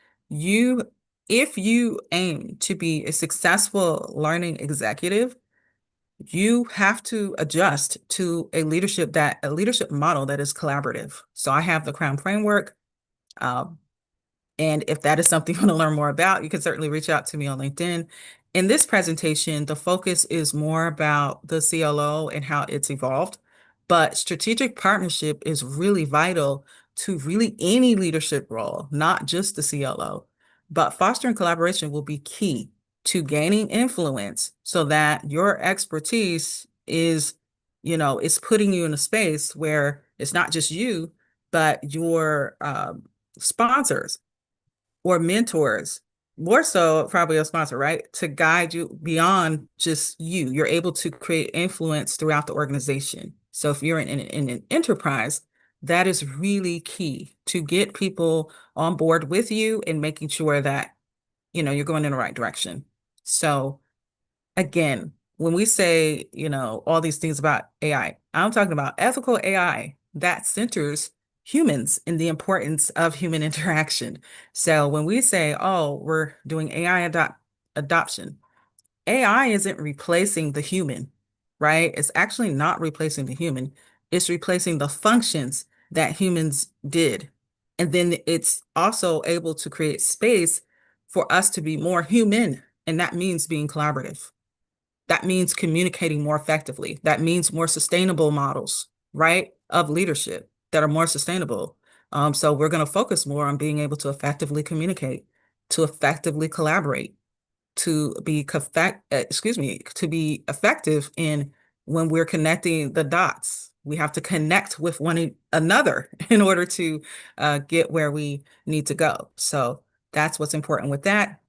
if you aim to be a successful learning executive, you have to adjust to a leadership model that is collaborative. So I have the Crown framework. And if that is something you want to learn more about, you can certainly reach out to me on LinkedIn. In this presentation, the focus is more about the CLO and how it's evolved, but strategic partnership is really vital to really any leadership role, not just the CLO. But fostering collaboration will be key to gaining influence so that your expertise is putting you in a space where it's not just you, but your sponsors or mentors, more so probably a sponsor, right? To guide you beyond just you. You're able to create influence throughout the organization. So if you're in an enterprise, that is really key to get people on board with you and making sure that, you're going in the right direction. So again, when we say, all these things about AI, I'm talking about ethical AI that centers humans and the importance of human interaction. So when we say, oh, we're doing adoption, AI isn't replacing the human, right? It's actually not replacing the human. It's replacing the functions that humans did. And then it's also able to create space for us to be more human. And that means being collaborative. That means communicating more effectively. That means more sustainable models, right, of leadership that are more sustainable. So we're going to focus more on being able to effectively communicate, to effectively collaborate, to be to be effective in when we're connecting the dots. We have to connect with one another in order to get where we need to go. So that's what's important with that.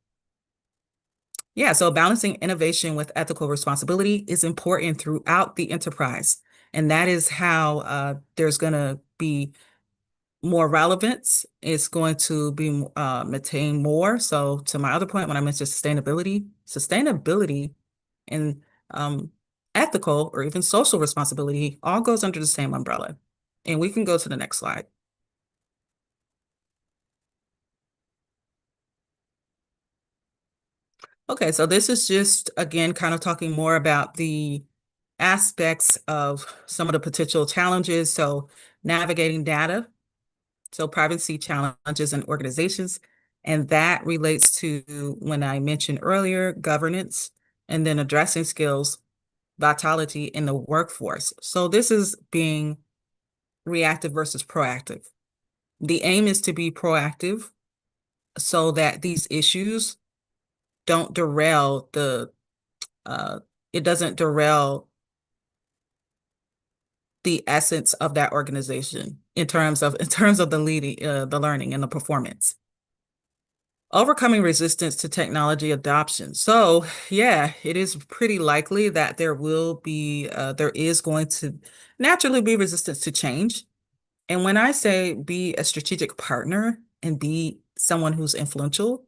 Yeah, so balancing innovation with ethical responsibility is important throughout the enterprise. And that is how there's going to be more relevance. It's going to be maintain more. So to my other point, when I mentioned sustainability and ethical or even social responsibility all goes under the same umbrella. And we can go to the next slide. Okay, so this is just, again, kind of talking more about the aspects of some of the potential challenges. So navigating data, so privacy challenges in organizations, and that relates to when I mentioned earlier, governance, and then addressing skills, vitality in the workforce. So this is being reactive versus proactive. The aim is to be proactive so that these issues don't derail it doesn't derail the essence of that organization in terms of the leading, the learning and the performance. Overcoming resistance to technology adoption. So yeah, it is pretty likely that there is going to naturally be resistance to change. And when I say be a strategic partner and be someone who's influential,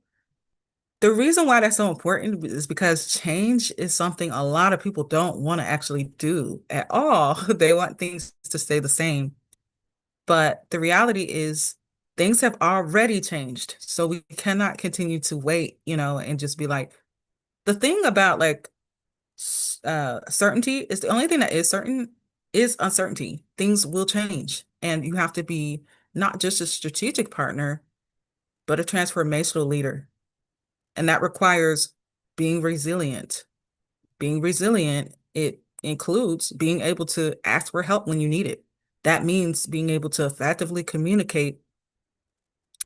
the reason why that's so important is because change is something a lot of people don't want to actually do at all. They want things to stay the same. But the reality is things have already changed. So we cannot continue to wait, and just be like, the thing about like certainty is the only thing that is certain is uncertainty. Things will change. And you have to be not just a strategic partner, but a transformational leader. And that requires being resilient. Being resilient, it includes being able to ask for help when you need it. That means being able to effectively communicate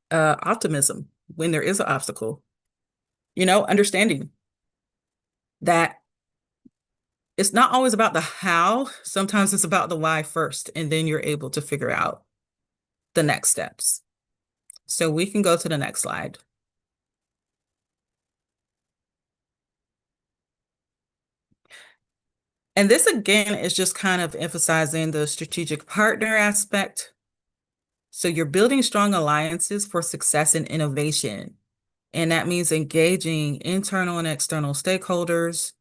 optimism when there is an obstacle. Understanding that it's not always about the how, sometimes it's about the why first, and then you're able to figure out the next steps. So we can go to the next slide. And this again is just kind of emphasizing the strategic partner aspect. So you're building strong alliances for success and innovation. And that means engaging internal and external stakeholders,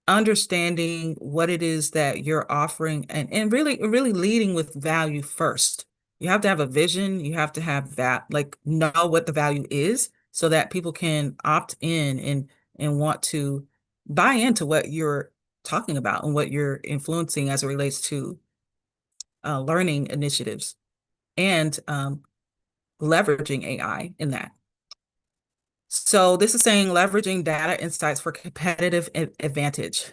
understanding what it is that you're offering, and really leading with value first. You have to have a vision. You have to have that, like, know what the value is so that people can opt in and want to buy into what you're talking about and what you're influencing as it relates to learning initiatives and leveraging AI in that. So this is saying leveraging data insights for competitive advantage.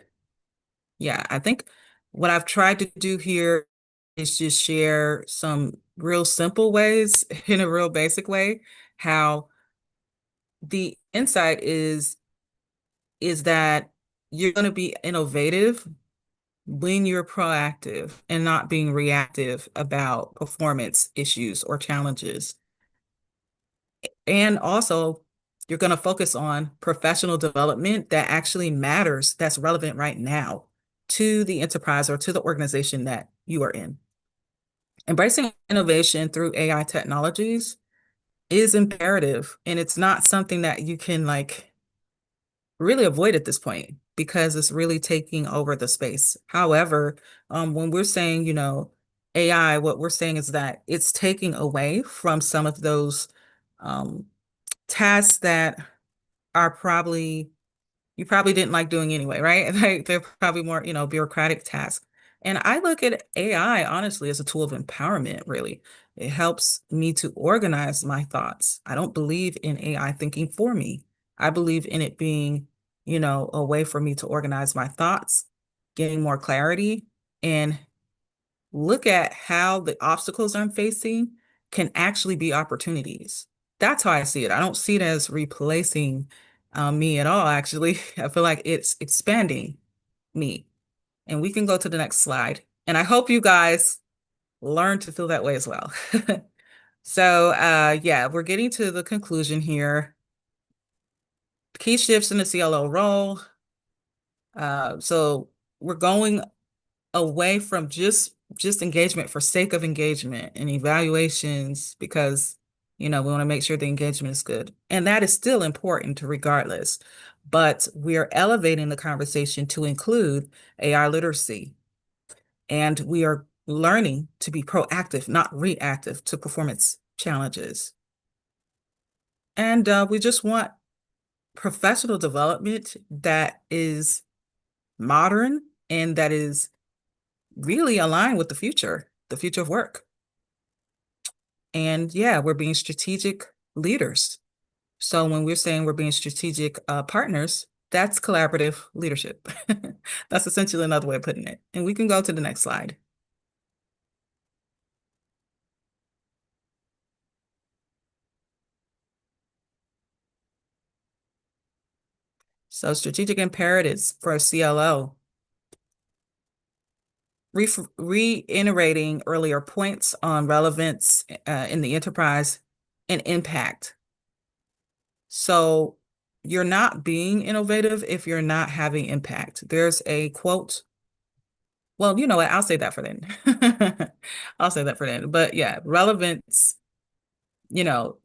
Yeah, I think what I've tried to do here is just share some real simple ways in a real basic way, how the insight is that you're going to be innovative when you're proactive and not being reactive about performance issues or challenges. And also, you're going to focus on professional development that actually matters, that's relevant right now to the enterprise or to the organization that you are in. Embracing innovation through AI technologies is imperative, and it's not something that you can like really avoid at this point because it's really taking over the space. However, when we're saying, AI, what we're saying is that it's taking away from some of those um, tasks that are probably you probably didn't like doing anyway, right? Like they're probably more, bureaucratic tasks. And I look at AI honestly as a tool of empowerment, really. It helps me to organize my thoughts. I don't believe in AI thinking for me. I believe in it being, a way for me to organize my thoughts, getting more clarity, and look at how the obstacles I'm facing can actually be opportunities. That's how I see it. I don't see it as replacing me at all, actually. I feel like it's expanding me. And we can go to the next slide. And I hope you guys learn to feel that way as well. So, yeah, we're getting to the conclusion here. Key shifts in the CLO role. So we're going away from just engagement for sake of engagement and evaluations because we want to make sure the engagement is good, and that is still important regardless, but we're elevating the conversation to include AI literacy, and we are learning to be proactive, not reactive to performance challenges. And we just want professional development that is modern and that is really align with the future of work. And yeah, we're being strategic leaders. So when we're saying we're being strategic partners, that's collaborative leadership. That's essentially another way of putting it. And we can go to the next slide. So strategic imperatives for a CLO. Reiterating earlier points on relevance in the enterprise and impact. So you're not being innovative if you're not having impact. There's a quote. Well, you know what? I'll say that for then. I'll say that for then. But yeah, relevance, you know,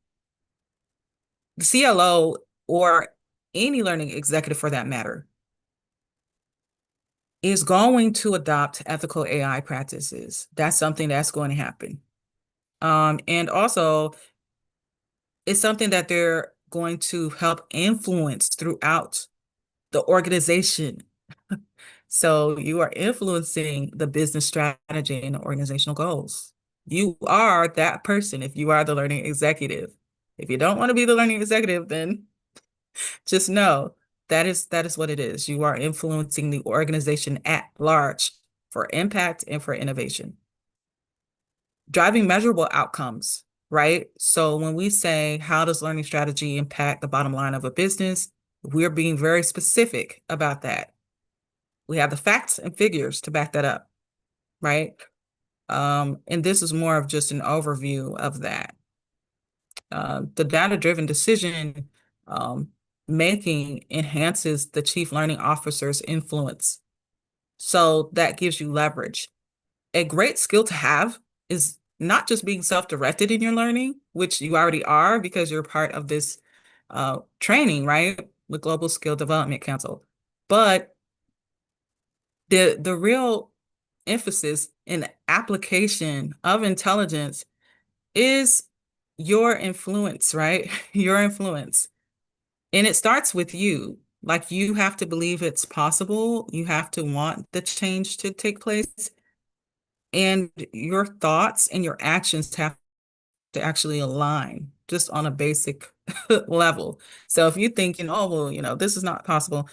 the CLO or any learning executive for that matter is going to adopt ethical AI practices. That's something that's going to happen. And also, it's something that they're going to help influence throughout the organization. So you are influencing the business strategy and the organizational goals. You are that person if you are the learning executive. If you don't want to be the learning executive, then just know that is what it is. You are influencing the organization at large for impact and for innovation. Driving measurable outcomes, right? So when we say, how does learning strategy impact the bottom line of a business? We're being very specific about that. We have the facts and figures to back that up, right? And this is more of just an overview of that. The data-driven decision making enhances the chief learning officer's influence. So that gives you leverage. A great skill to have is not just being self-directed in your learning, which you already are because you're part of this training, right? With Global Skill Development Council. But the real emphasis in the application of intelligence is your influence, right? Your influence. And it starts with you. Like you have to believe it's possible. You have to want the change to take place. And your thoughts and your actions have to actually align just on a basic level. So if you're thinking, oh, well, this is not possible,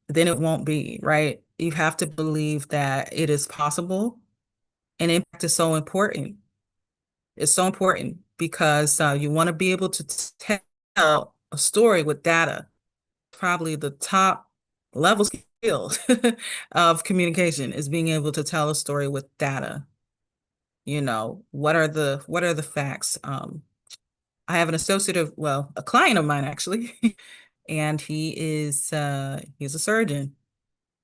then it won't be, right? You have to believe that it is possible. And impact is so important. It's so important because you want to be able to tell a story with data, probably the top level skill of communication is being able to tell a story with data. What are the facts? I have an associate a client of mine actually, and he's a surgeon,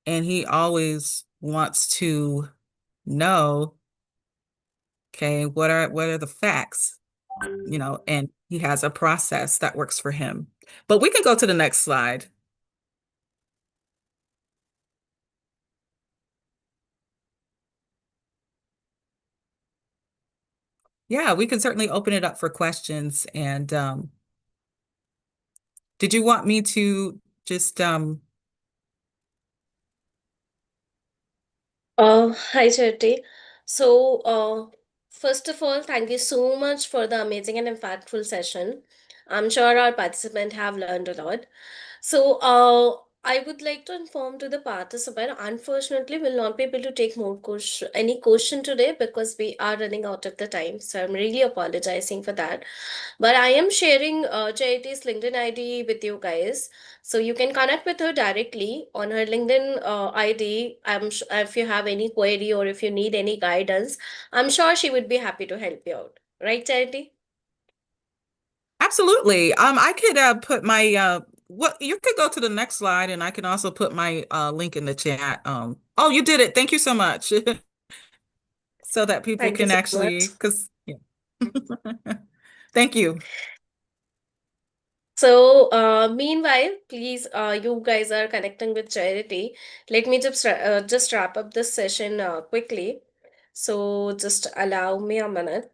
and he always wants to know, okay, what are the facts? And he has a process that works for him. But we can go to the next slide. Yeah, we can certainly open it up for questions. And did you want me to just Hi, Charity. First of all, thank you so much for the amazing and impactful session. I'm sure our participants have learned a lot. I would like to inform to the participant, unfortunately, will not be able to take more question, any question today because we are running out of the time. So I'm really apologizing for that. But I am sharing Charity's LinkedIn ID with you guys. So you can connect with her directly on her LinkedIn ID. If you have any query or if you need any guidance, I'm sure she would be happy to help you out. Right, Charity? absolutely. I could put my what you could go to the next slide and I can also put my link in the chat. Oh, you did it. Thank you so much. So that people Thank you can so much. actually, because yeah. Thank you. Meanwhile, please, you guys are connecting with Charity. Let me just wrap up this session quickly. So, just allow me a minute.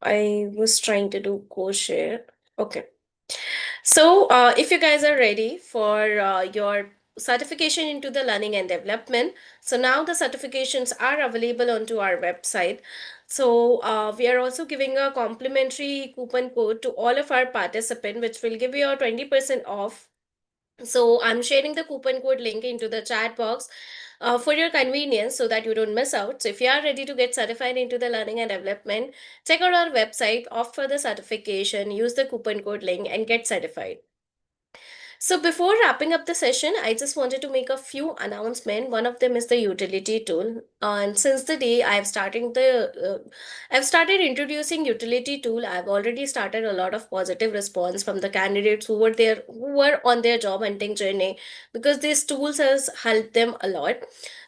I was trying to do co-share. Okay. If you guys are ready for your certification into the learning and development, so now the certifications are available onto our website. We are also giving a complimentary coupon code to all of our participants, which will give you a 20% off. So I'm sharing the coupon code link into the chat box for your convenience so that you don't miss out. So if you are ready to get certified into the learning and development, check out our website, opt for the certification, use the coupon code link and get certified. So before wrapping up the session, I just wanted to make a few announcements. One of them is the utility tool. And since the day I've started introducing utility tool, I've already started a lot of positive response from the candidates who were on their job hunting journey because these tools has helped them a lot.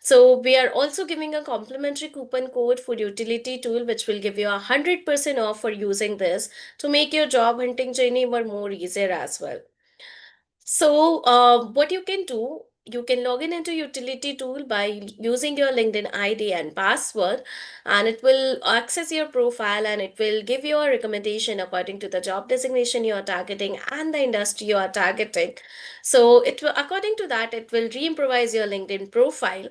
So we are also giving a complimentary coupon code for utility tool, which will give you 100% off for using this to make your job hunting journey more easier as well. What you can do, you can log in into utility tool by using your LinkedIn ID and password, and it will access your profile and it will give you a recommendation according to the job designation you are targeting and the industry you are targeting. According to that, it will re-improvise your LinkedIn profile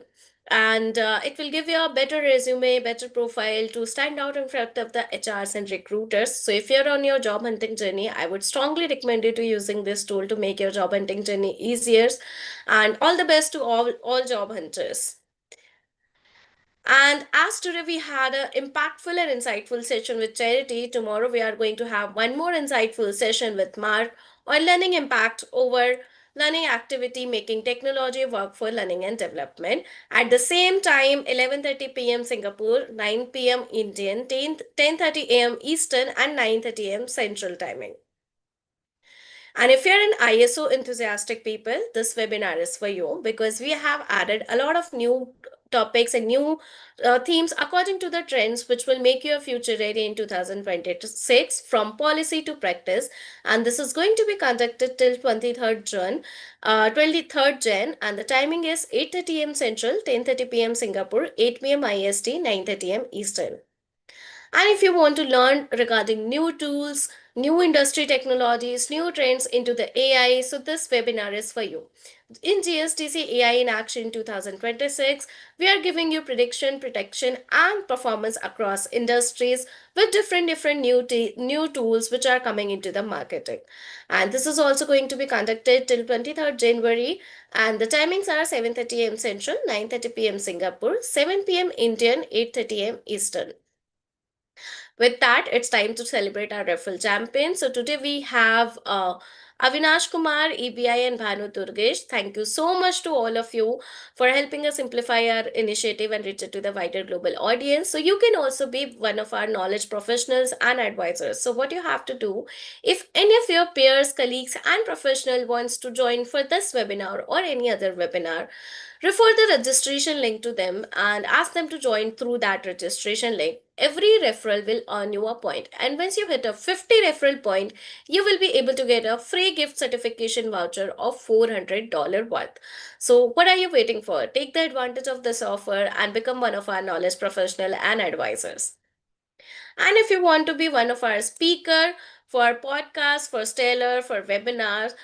and it will give you a better resume, better profile to stand out in front of the HRs and recruiters. So if you're on your job hunting journey, I would strongly recommend you to using this tool to make your job hunting journey easier. And all the best to all job hunters. And as today we had an impactful and insightful session with Charity, tomorrow we are going to have one more insightful session with Mark on learning impact over learning activity making technology work for learning and development. At the same time, 11:30 p.m. Singapore, 9 p.m. Indian, 10:30 a.m. Eastern and 9:30 a.m. Central timing. And if you're an ISO enthusiastic people, this webinar is for you because we have added a lot of new topics and new themes according to the trends, which will make your future ready in 2026 from policy to practice. And this is going to be conducted till 23rd June, 23rd Jan, and the timing is 8:30 a.m. Central, 10:30 p.m. Singapore, 8 p.m. IST, 9:30 a.m. Eastern. And if you want to learn regarding new tools, new industry technologies, new trends into the AI, so this webinar is for you. In GSDC AI in Action 2026, we are giving you prediction, protection, and performance across industries with different new tools which are coming into the marketing. And this is also going to be conducted till 23rd January, and the timings are 7:30 a.m. Central, 9:30 p.m. Singapore, 7 p.m. Indian, 8:30 a.m. Eastern. With that, it's time to celebrate our raffle champion. So today we have Avinash Kumar, EBI, and Bhanu Durgesh. Thank you so much to all of you for helping us simplify our initiative and reach it to the wider global audience. So you can also be one of our knowledge professionals and advisors. So what you have to do, if any of your peers, colleagues, and professional wants to join for this webinar or any other webinar, refer the registration link to them and ask them to join through that registration link. every referral will earn you a point. And once you hit a 50 referral point, you will be able to get a free gift certification voucher of $400 worth. So what are you waiting for? Take the advantage of this offer and become one of our knowledge professional and advisors. And if you want to be one of our speaker for podcasts, for stellar, for webinars,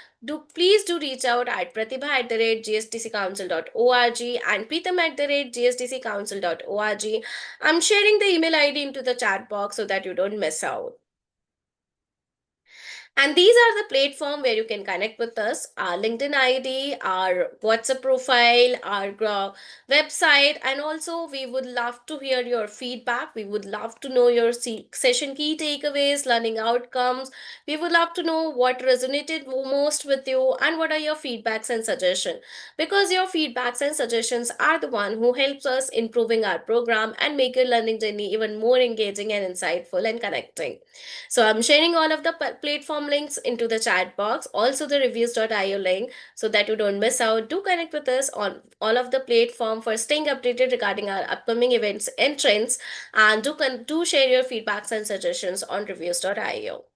please do reach out at pratibha@gsdccouncil.org and pritam@gsdccouncil.org. I'm sharing the email ID into the chat box so that you don't miss out. And these are the platform where you can connect with us, our LinkedIn ID, our WhatsApp profile, our website, and also we would love to hear your feedback. We would love to know your session key takeaways, learning outcomes. We would love to know what resonated most with you and what are your feedbacks and suggestions. Because your feedbacks and suggestions are the one who helps us improving our program and make your learning journey even more engaging and insightful and connecting. So I'm sharing all of the platform links into the chat box, also the reviews.io link, so that you don't miss out. Do connect with us on all of the platform for staying updated regarding our upcoming events and trends, and do share your feedbacks and suggestions on reviews.io.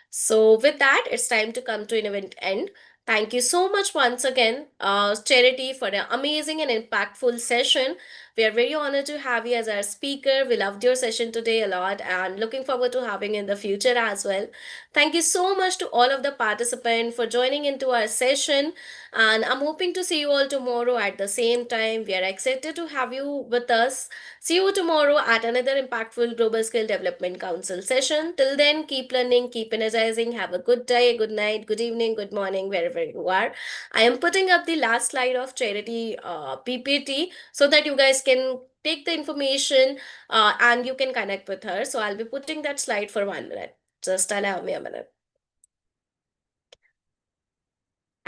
So with that, it's time to come to an event end. Thank you so much once again, Charity, for an amazing and impactful session. We are very honored to have you as our speaker. We loved your session today a lot and looking forward to having you in the future as well. Thank you so much to all of the participants for joining into our session. And I'm hoping to see you all tomorrow at the same time. We are excited to have you with us. See you tomorrow at another impactful Global Skill Development Council session. Till then, keep learning, keep energizing. Have a good day, good night, good evening, good morning, wherever you are. I am putting up the last slide of Charity PPT so that you guys can take the information and you can connect with her. So I'll be putting that slide for 1 minute. Just allow me a minute.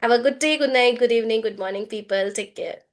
Have a good day, good night, good evening, good morning, people. Take care.